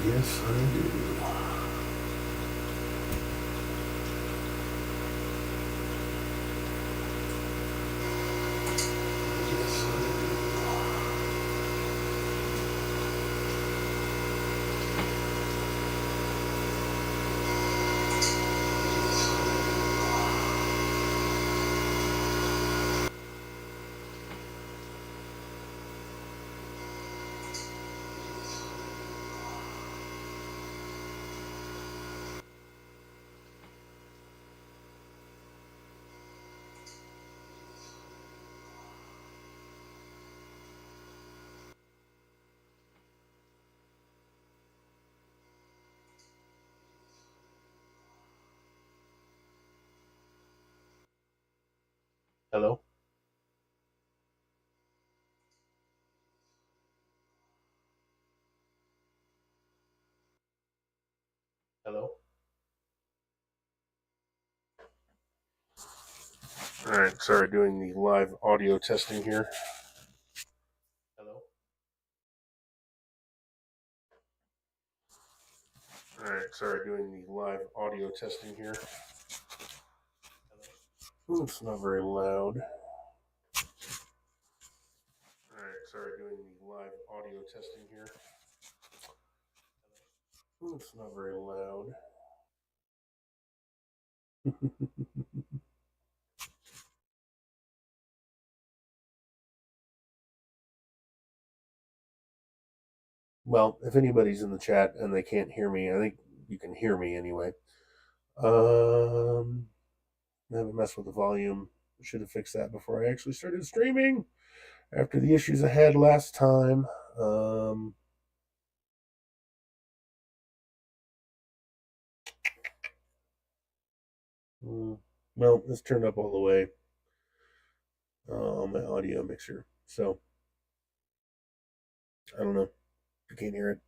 Yes, I do. Yes, I Hello? Hello? Alright, sorry, doing the live audio testing here. Hello? Alright, sorry, doing the live audio testing here. Hello? It's not very loud. Alright, sorry, doing the live audio testing here. It's not very loud. Well, if anybody's in the chat and they can't hear me, I think you can hear me anyway. I haven't messed with the volume. Should have fixed that before I actually started streaming. After the issues I had last time. Well, it's turned up all the way on my audio mixer. So, I don't know. I can't hear it.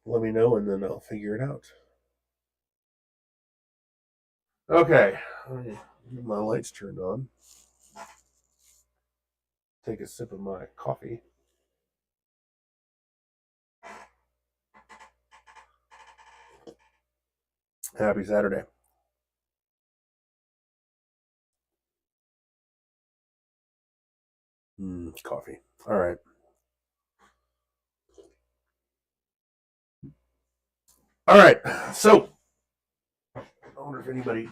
Let me know and then I'll figure it out. Okay. Get my lights turned on. Take a sip of my coffee. Happy Saturday. Coffee. All right. All right. So, I wonder if anybody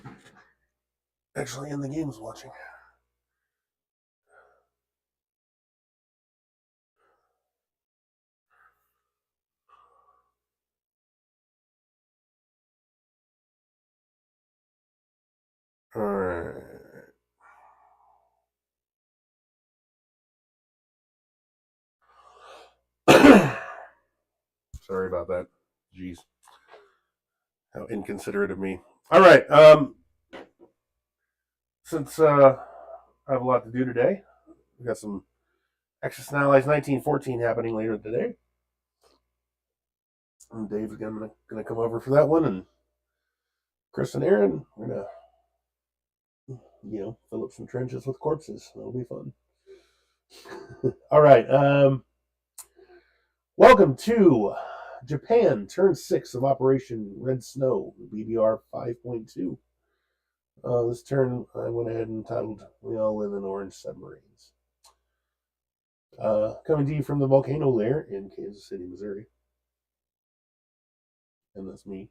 actually in the game is watching. All right. Sorry about that. Jeez. How inconsiderate of me. All right. Since I have a lot to do today, we got some Axis and Allies 1914 happening later today. And Dave's gonna come over for that one, and Chris and Aaron are gonna, fill up some trenches with corpses. That'll be fun. All right. Welcome to Japan, turn 6 of Operation Red Snow, BBR 5.2. This turn, I went ahead and titled We All Live in Orange Submarines. Coming to you from the volcano lair in Kansas City, Missouri. And that's me.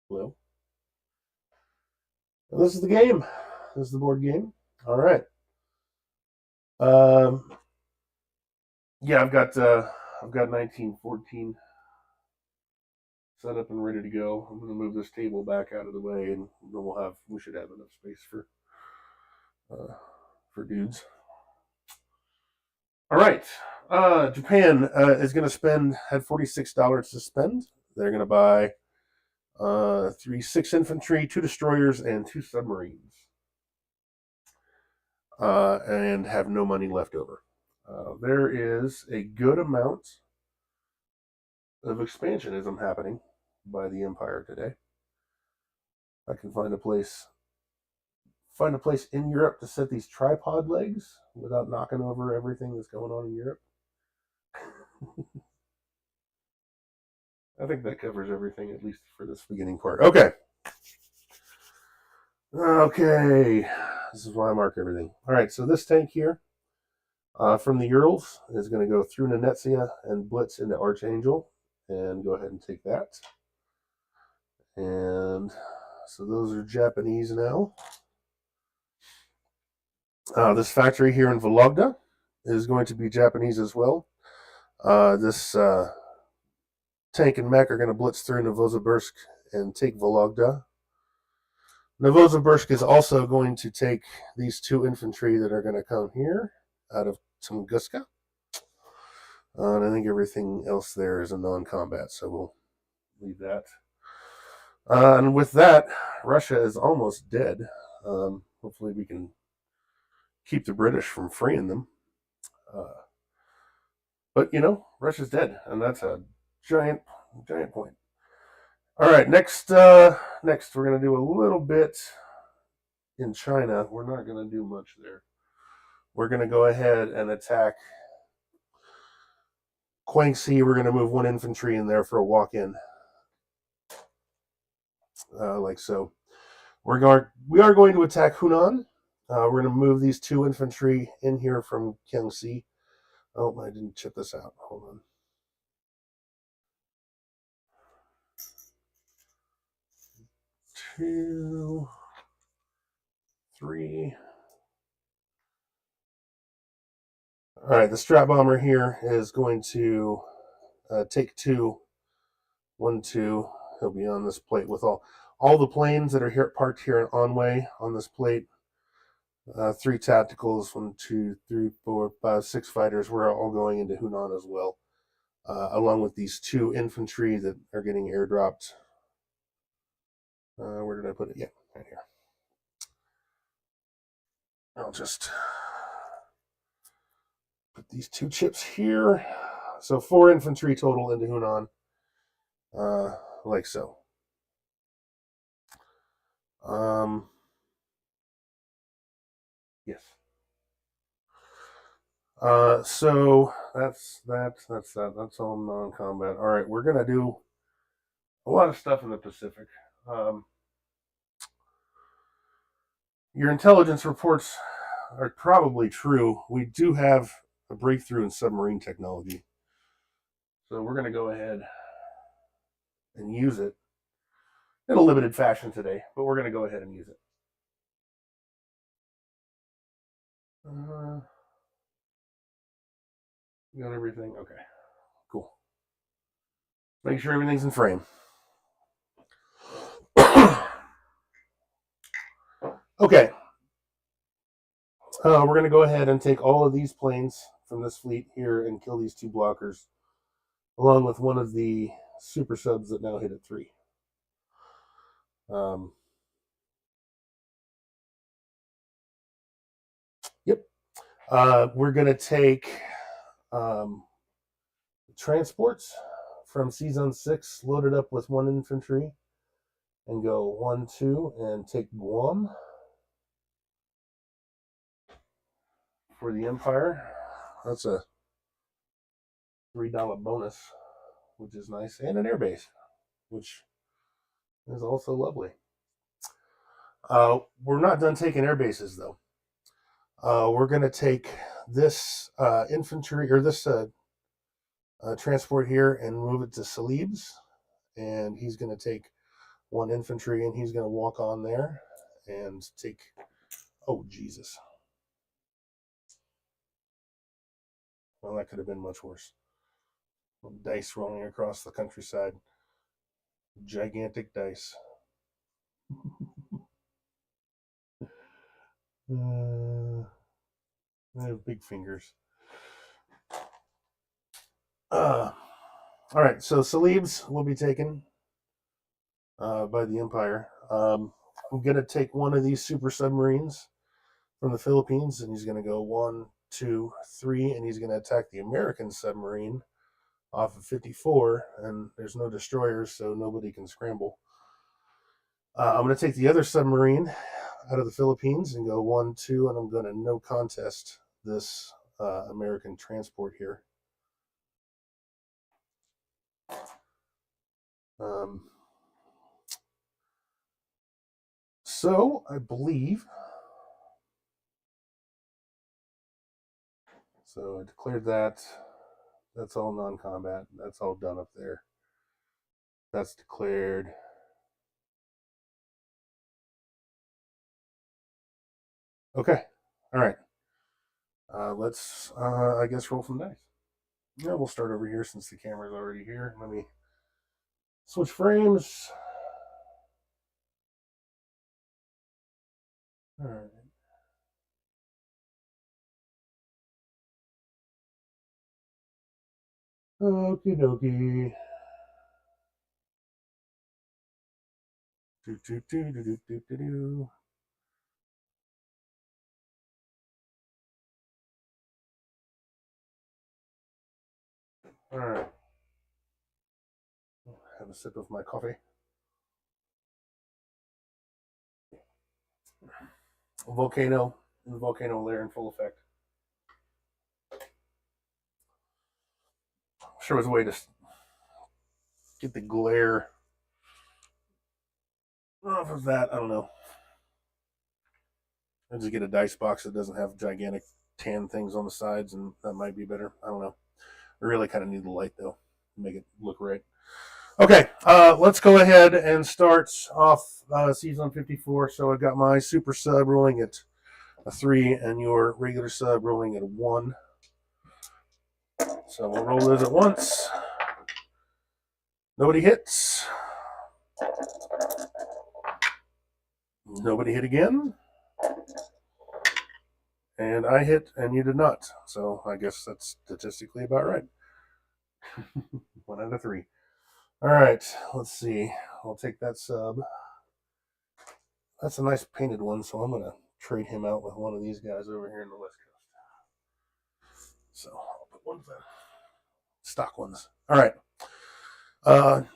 Hello. And this is the game. This is the board game. All right. Yeah, I've got 1914 set up and ready to go. I'm going to move this table back out of the way, and then we should have enough space for dudes. All right. Japan is going to had $46 to spend. They're going to buy 6 infantry, 2 destroyers, and 2 submarines, and have no money left over. There is a good amount of expansionism happening by the Empire today. I can find a place in Europe to set these tripod legs without knocking over everything that's going on in Europe. I think that covers everything, at least for this beginning part. Okay. Okay. This is why I mark everything. All right, so this tank here from the Urals is going to go through Nenetsia and blitz into Archangel. And go ahead and take that. And so those are Japanese now. This factory here in Vologda is going to be Japanese as well. This tank and mech are going to blitz through Novosibirsk and take Vologda. Novosibirsk is also going to take these two infantry that are going to come here out of Tunguska. And I think everything else there is a non-combat, so we'll leave that. And with that, Russia is almost dead. Hopefully we can keep the British from freeing them. But, you know, Russia's dead, and that's a giant point. All right, next we're going to do a little bit in China. We're not going to do much there. We're going to go ahead and attack Guangxi. We're going to move one infantry in there for a walk-in, like so. We are going to attack Hunan. We're going to move these two infantry in here from Guangxi. Oh, I didn't chip this out. Hold on. Two, three. All right, the strat bomber here is going to take 2, 1, 2. He'll be on this plate with all the planes that are here parked here in Onway on this plate. 3 tacticals, 1, 2, 3, 4, 5, 6 fighters. We're all going into Hunan as well, along with these 2 infantry that are getting airdropped. Where did I put it? Yeah, right here. I'll just put these 2 chips here. So 4 infantry total into Hunan, like so. Yes. So that's that. That's all non-combat. All right, we're gonna do a lot of stuff in the Pacific. Your intelligence reports are probably true. We do have a breakthrough in submarine technology, so we're gonna go ahead and use it in a limited fashion today. But we're gonna go ahead and use it. You got everything? Okay, cool. Make sure everything's in frame. Okay. We're going to go ahead and take all of these planes from this fleet here and kill these 2 blockers, along with one of the super subs that now hit at 3. Yep. We're going to take transports from Season 6 loaded up with 1 infantry and go 1, 2 and take Guam for the Empire. That's a $3 bonus, which is nice, and an airbase, which is also lovely. We're not done taking air bases, though. We're going to take this infantry, or this transport here, and move it to Salibs. And he's going to take 1 infantry, and he's going to walk on there and take... Oh, Jesus. Well, that could have been much worse. Dice rolling across the countryside. Gigantic dice. I have big fingers. All right, so Salibs will be taken by the Empire. I'm going to take 1 of these super submarines from the Philippines, and he's going to go 1, 2, 3, and he's going to attack the American submarine off of 54, and there's no destroyers, so nobody can scramble. I'm going to take the other submarine out of the Philippines and go 1, 2, and I'm going to no contest this American transport here. So I believe. So I declared that. That's all non-combat. That's all done up there. That's declared. Okay. All right. Let's, I guess, roll some dice. Yeah, we'll start over here since the camera's already here. Let me switch frames. All right. Okie dokie. Do, do, do, do, do, do, do, do. All right. Have a sip of my coffee. Volcano lair in full effect. I'm sure there's a way to get the glare off of that. I don't know. I'll just get a dice box that doesn't have gigantic tan things on the sides, and that might be better. I don't know. I really kind of need the light, though, to make it look right. Okay, let's go ahead and start off season 54. So I've got my super sub rolling at a 3 and your regular sub rolling at a 1. So we'll roll those at once. Nobody hits. Nobody hit again. And I hit and you did not. So I guess that's statistically about right. 1 out of 3. All right, let's see. I'll take that sub. That's a nice painted one, so I'm going to trade him out with one of these guys over here in the West Coast. So I'll put one of the stock ones. All right.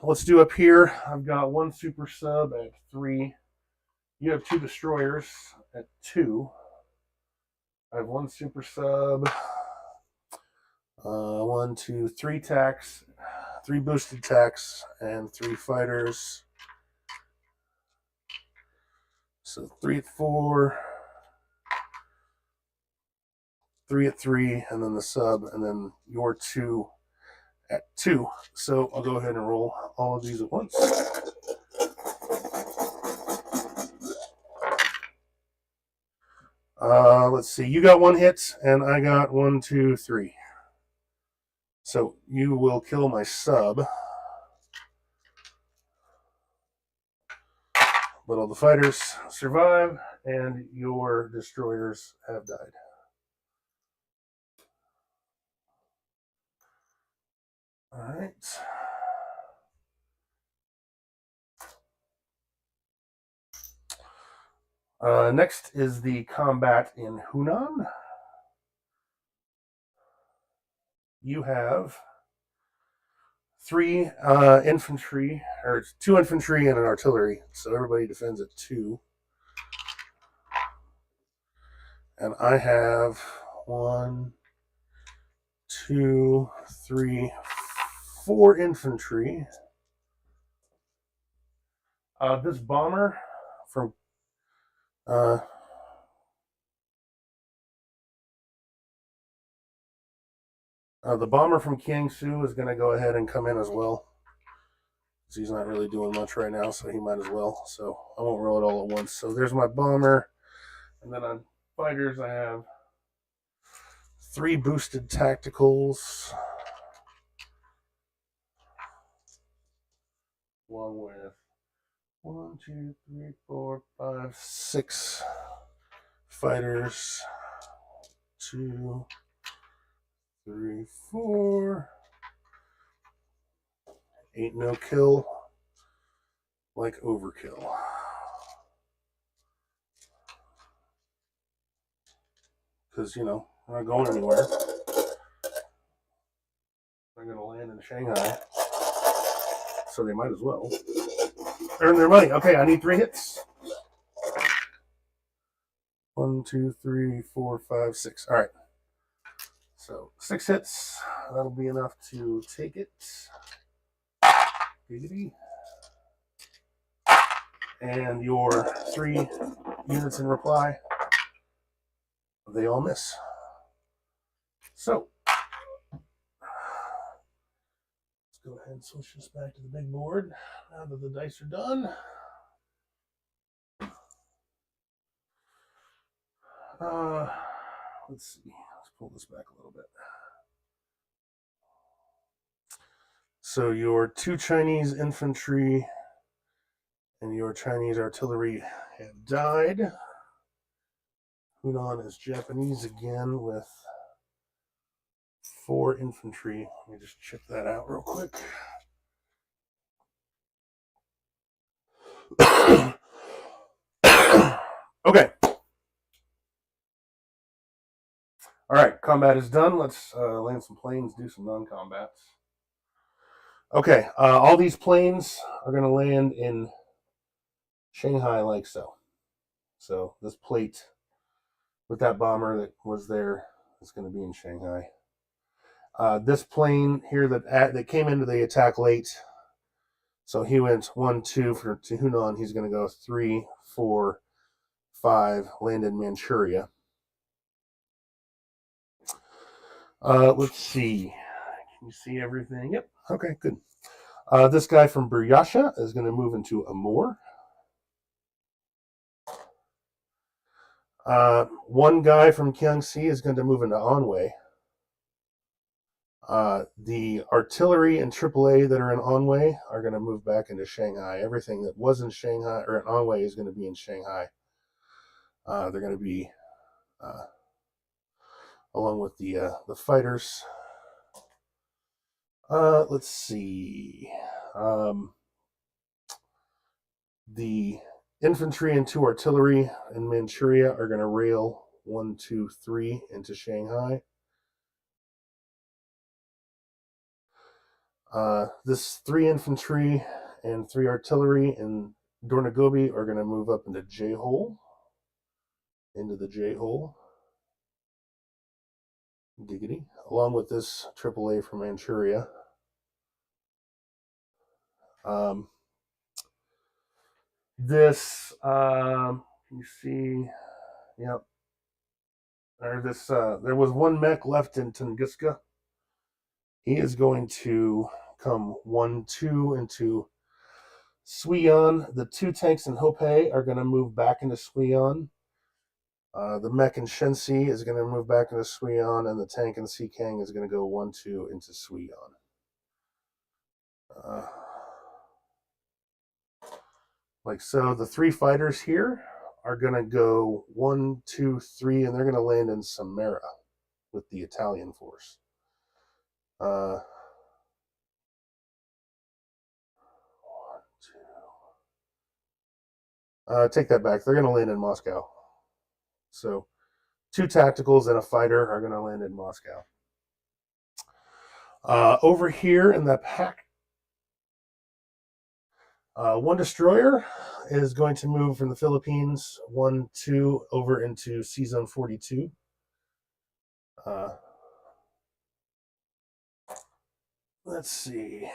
Let's do up here. I've got one super sub at 3. You have 2 destroyers at 2. I have 1 super sub. 1, 2, 3 tacks, 3 boosted tacks, and 3 fighters. So 3 at 4, 3 at 3, and then the sub, and then your 2 at 2. So I'll go ahead and roll all of these at once. Let's see. You got 1 hit, and I got 1, 2, 3. So you will kill my sub. But all the fighters survive, and your destroyers have died. All right. Next is the combat in Hunan. You have 3 infantry, or 2 infantry and an artillery. So everybody defends at 2. And I have 1, 2, 3, 4 infantry. This bomber from the bomber from Kiangsu is going to go ahead and come in as well. He's not really doing much right now, so he might as well. So I won't roll it all at once. So there's my bomber. And then on fighters, I have 3 boosted tacticals. Along with 1, 2, 3, 4, 5, 6 fighters. 2, 3, 4. Ain't no kill like overkill. Because, you know, we're not going anywhere. They're going to land in Shanghai. So they might as well earn their money. Okay, I need 3 hits. 1, 2, 3, 4, 5, 6. All right. So 6 hits. That'll be enough to take it. Giggity. And your 3 units in reply, they all miss. So, let's go ahead and switch this back to the big board now that the dice are done. Let's see. Let's pull this back a little bit. So your 2 Chinese infantry and your Chinese artillery have died. Hunan is Japanese again with 4 infantry. Let me just check that out real quick. Okay. All right, combat is done. Let's land some planes, do some non-combats. Okay, all these planes are going to land in Shanghai like so. So this plate with that bomber that was there is going to be in Shanghai. This plane here that came into the attack late, so he went 1, 2 to Hunan. He's going to go 3, 4, 5, land in Manchuria. Let's see. Can you see everything? Yep. Okay, good. This guy from Buryatia is going to move into Amur. One guy from Kiangsi is going to move into Anhui. The artillery and AAA that are in Anhui are going to move back into Shanghai. Everything that was in Shanghai or in Anhui is going to be in Shanghai. They're going to be along with the fighters. Let's see. The infantry and 2 artillery in Manchuria are going to rail 1, 2, 3 into Shanghai. This 3 infantry and 3 artillery in Dornagobi are going to move up into J-hole. Into the J-hole. Giggity. Along with this AAA from Manchuria. This, you see, yep. There was 1 mech left in Tunguska. He is going to come 1, 2 into Suiyon. The 2 tanks in Hope are going to move back into Suiyon. The mech in Shenxi is going to move back into Suiyon, and the tank in Xikang is going to go 1, 2 into Suiyon. Like so, the 3 fighters here are going to go 1, 2, 3, and they're going to land in Samara with the Italian force. Take that back. They're going to land in Moscow. So 2 tacticals and a fighter are going to land in Moscow. Over here in the pack, 1 destroyer is going to move from the Philippines 1, 2 over into Sea Zone 42. Let's see.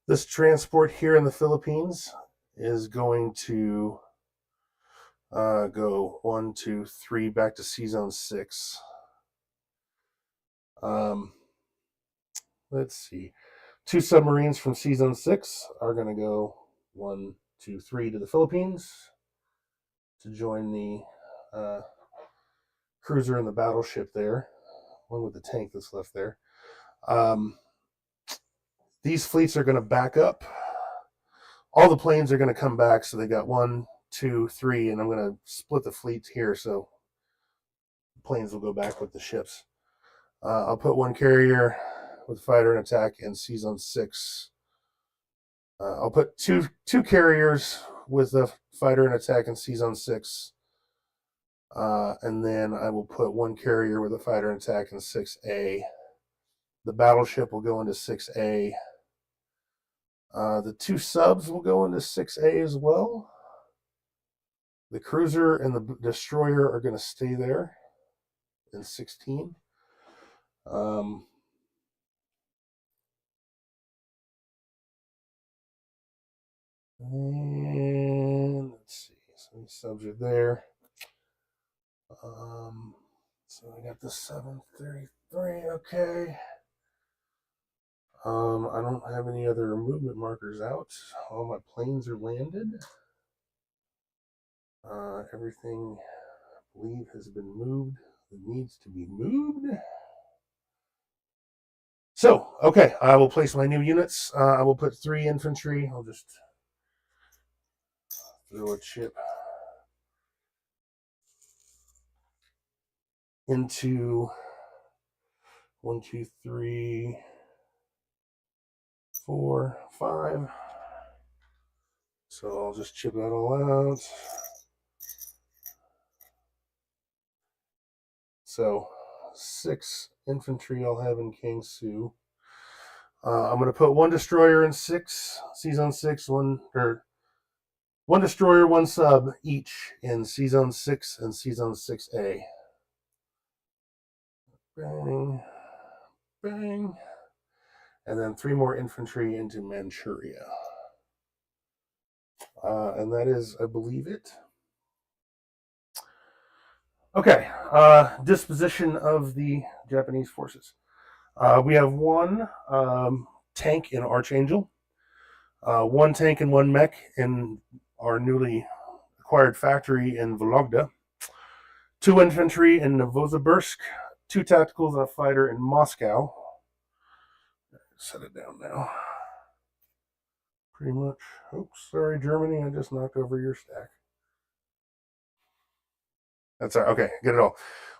This transport here in the Philippines is going to go 1, 2, 3 back to Sea Zone 6. Let's see. 2 submarines from Sea Zone 6 are going to go 1, 2, 3 to the Philippines to join the cruiser and the battleship there, along with the tank that's left there. These fleets are going to back up. All the planes are going to come back, so they got 1, 2, 3, and I'm going to split the fleets here, so planes will go back with the ships. I'll put 1 carrier with fighter and attack in Sea Zone 6. I'll put two carriers with the fighter and attack in Sea Zone 6. And then I will put 1 carrier with a fighter and attack in 6A. The battleship will go into 6A. The 2 subs will go into 6A as well. The cruiser and the destroyer are going to stay there in 16. These subs are there. So I got the 733. Okay. I don't have any other movement markers out. All my planes are landed. Everything, I believe, has been moved that needs to be moved. So, okay, I will place my new units. I will put 3 infantry. I'll just throw a chip into 1, 2, 3, 4, 5. So I'll just chip that all out. So 6 infantry I'll have in Kangsu. I'm going to put 1 destroyer in 6, C Zone 6, one destroyer, 1 sub each in C Zone 6 and C Zone 6A. Bang, bang. And then 3 more infantry into Manchuria. And that is, I believe, it. Okay, disposition of the Japanese forces. We have 1 tank in Archangel, 1 tank and 1 mech in our newly acquired factory in Vologda, 2 infantry in Novosibirsk, 2 tacticals and a fighter in Moscow. Set it down now. Pretty much. Oops, sorry, Germany, I just knocked over your stack. That's all right. Okay, get it all.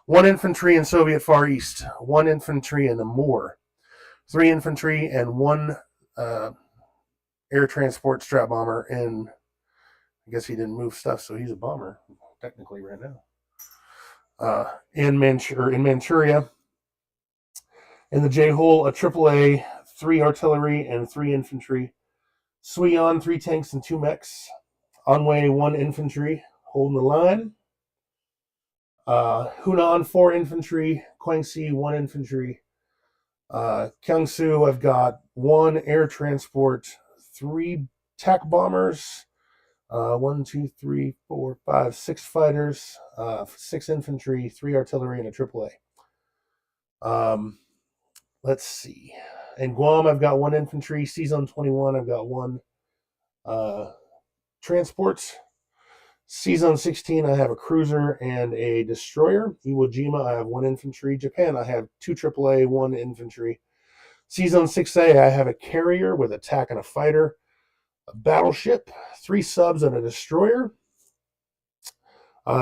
1 infantry in Soviet Far East, 1 infantry in Amur, 3 infantry and 1 air transport strat bomber in. I guess he didn't move stuff, so he's a bomber technically right now. In Manchuria, in the J-hole, a AAA, 3 artillery and 3 infantry. Suion, 3 tanks and 2 mechs. Anhui, 1 infantry, holding the line. Hunan, 4 infantry. Guangxi, 1 infantry. Kiangsu, I've got 1 air transport, 3 TAC bombers, 1, 2, 3, 4, 5, 6 fighters, 6 infantry, 3 artillery, and a AAA. Let's see. In Guam, I've got 1 infantry. C-Zone 21, I've got 1 transport. C-Zone 16, I have a cruiser and a destroyer. Iwo Jima, I have 1 infantry. Japan, I have 2 AAA, 1 infantry. C-Zone 6A, I have a carrier with a TAC and a fighter, a battleship, 3 subs and a destroyer.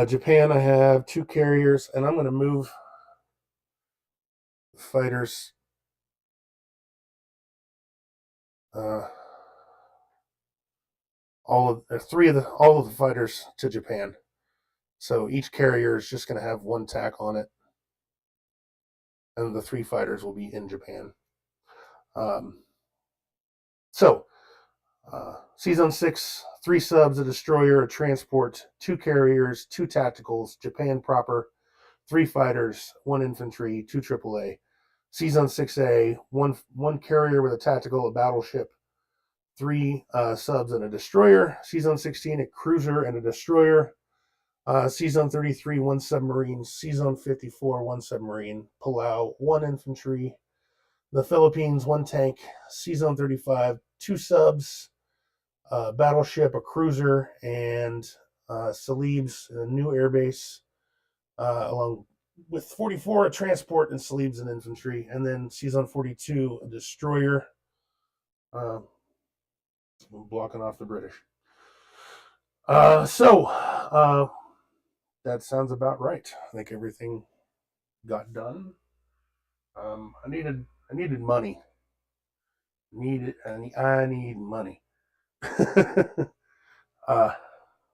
Japan, I have 2 carriers, and I'm going to move the fighters. All of the fighters to Japan. So each carrier is just going to have 1 TAC on it, and the 3 fighters will be in Japan. C-Zone 6, 3 subs, a destroyer, a transport, 2 carriers, 2 tacticals, Japan proper, 3 fighters, 1 infantry, 2 AAA. C-Zone 6A, one carrier with a tactical, a battleship, 3 subs and a destroyer. C-Zone 16, a cruiser and a destroyer. C-Zone 33, 1 submarine. C-Zone 54, 1 submarine. Palau, 1 infantry. The Philippines, 1 tank. C-Zone 35, 2 subs, a battleship, a cruiser, and Salibs, a new airbase, along with 44, a transport, and Salibs and infantry. And then C-Zone 42, a destroyer. Blocking off the British. So that sounds about right. I think everything got done. I needed money. I need money.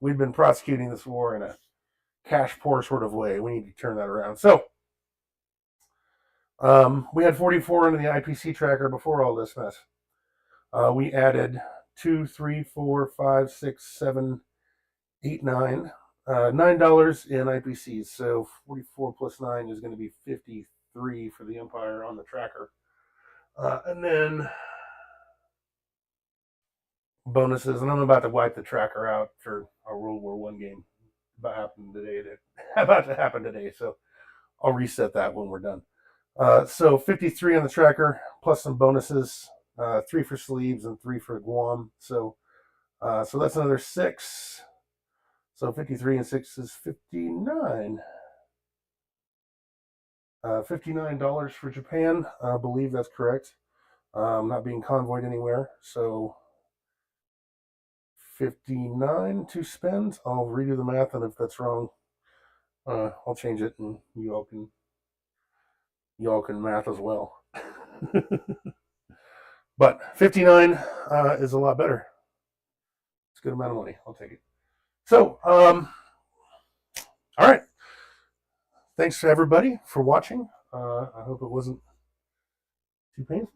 We've been prosecuting this war in a cash poor sort of way. We need to turn that around. So we had 44 into the IPC tracker before all this mess. We added 2, 3, 4, 5, 6, 7, 8, 9. $9 in IPCs. So 44 plus 9 is going to be 53 for the Empire on the tracker. And then bonuses, and I'm about to wipe the tracker out for a World War I game. about to happen today. So I'll reset that when we're done. So 53 on the tracker, plus some bonuses, 3 for sleeves and 3 for Guam. So that's another 6. So 53 and 6 is 59. $59 for Japan. I believe that's correct. Not being convoyed anywhere. So 59 to spend. I'll redo the math, and if that's wrong, I'll change it, and you all can math as well. But 59 is a lot better. It's a good amount of money. I'll take it. So, all right. Thanks to everybody for watching. I hope it wasn't too painful.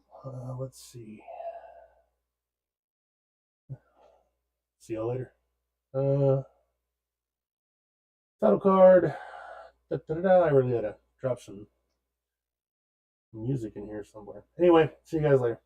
Let's see. See y'all later. Title card. I really gotta drop some music in here somewhere. Anyway, see you guys later.